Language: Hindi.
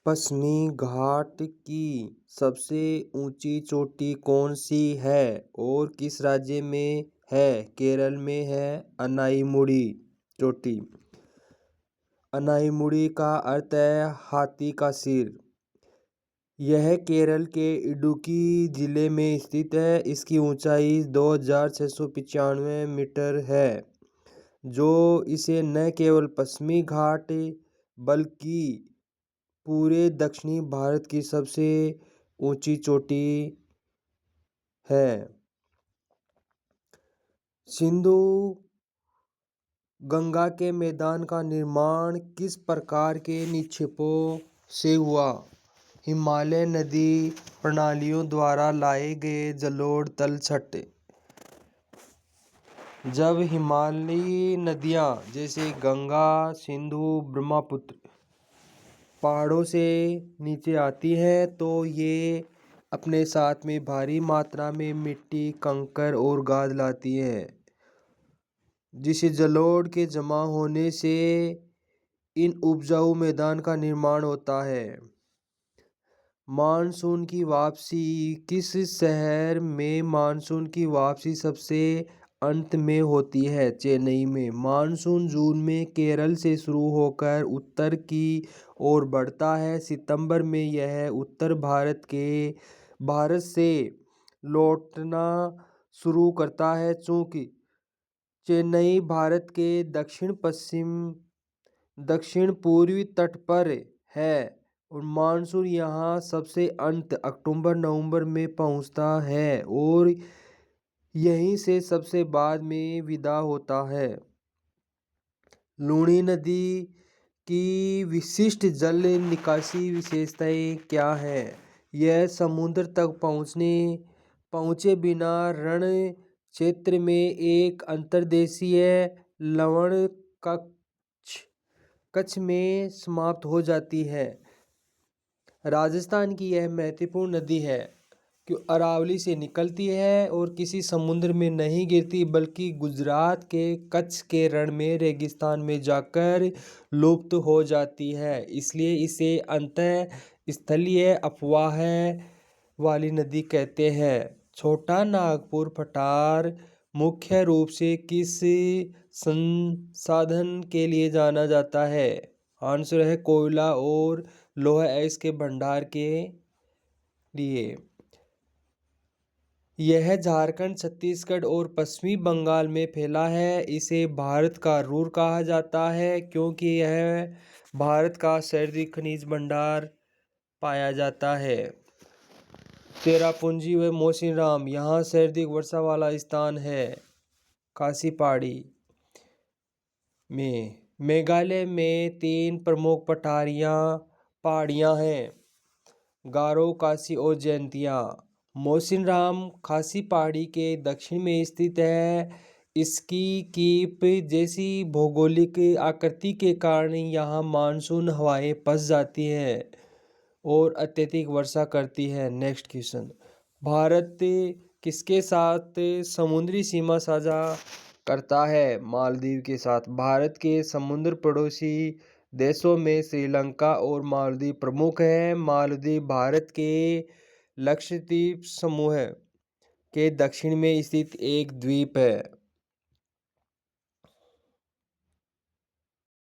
पश्चिमी घाट की सबसे ऊंची चोटी कौन सी है और किस राज्य में है? केरल में है अनाईमुड़ी चोटी। अनाईमुड़ी का अर्थ है हाथी का सिर। यह केरल के इडुक्की जिले में स्थित है। इसकी ऊंचाई 2695 मीटर है, जो इसे न केवल पश्चिमी घाट बल्कि पूरे दक्षिणी भारत की सबसे ऊंची चोटी है। सिंधु गंगा के मैदान का निर्माण किस प्रकार के निक्षेपों से हुआ? हिमालय नदी प्रणालियों द्वारा लाए गए जलोढ़ तलछट। जब हिमालयी नदियाँ जैसे गंगा, सिंधु, ब्रह्मपुत्र पहाड़ों से नीचे आती हैं तो ये अपने साथ में भारी मात्रा में मिट्टी, कंकड़ और गाद लाती हैं, जिसे जलोढ़ के जमा होने से इन उपजाऊ मैदान का निर्माण होता है। मानसून की वापसी किस शहर में मानसून की वापसी सबसे अंत में होती है? चेन्नई में। मानसून जून में केरल से शुरू होकर उत्तर की ओर बढ़ता है। सितंबर में यह उत्तर भारत से लौटना शुरू करता है। चूंकि चेन्नई भारत के दक्षिण पूर्वी तट पर है और मानसून यहाँ सबसे अंत अक्टूबर नवंबर में पहुँचता है और यहीं से सबसे बाद में विदा होता है। लूनी नदी की विशिष्ट जल निकासी विशेषताएं क्या हैं? यह समुद्र तक पहुँचे बिना रण क्षेत्र में एक अंतर्देशीय लवण कक्ष में समाप्त हो जाती है। राजस्थान की यह महत्वपूर्ण नदी है कि अरावली से निकलती है और किसी समुद्र में नहीं गिरती, बल्कि गुजरात के कच्छ के रण में रेगिस्तान में जाकर लुप्त हो जाती है। इसलिए इसे अंतः स्थलीय अफवाह वाली नदी कहते हैं। छोटा नागपुर पठार मुख्य रूप से किस संसाधन के लिए जाना जाता है? आंसर है कोयला और लौह अयस्क के भंडार के लिए। यह झारखंड, छत्तीसगढ़ और पश्चिमी बंगाल में फैला है। इसे भारत का रूर कहा जाता है क्योंकि यह भारत का सर्वाधिक खनिज भंडार पाया जाता है। चेरापूंजी व मौसिनराम यहाँ सर्वाधिक वर्षा वाला स्थान है। खासी में मेघालय में 3 प्रमुख पहाड़ियाँ हैं, गारो, खासी और जयंतिया। मौसिनराम खासी पहाड़ी के दक्षिण में स्थित है। इसकी कीप जैसी भौगोलिक आकृति के कारण यहाँ मानसून हवाएं फंस जाती हैं और अत्यधिक वर्षा करती है। नेक्स्ट क्वेश्चन, भारत किसके साथ समुद्री सीमा साझा करता है? मालदीव के साथ। भारत के समुद्र पड़ोसी देशों में श्रीलंका और मालदीव प्रमुख हैं। मालदीव भारत के लक्षद्वीप समूह के दक्षिण में स्थित एक द्वीप है।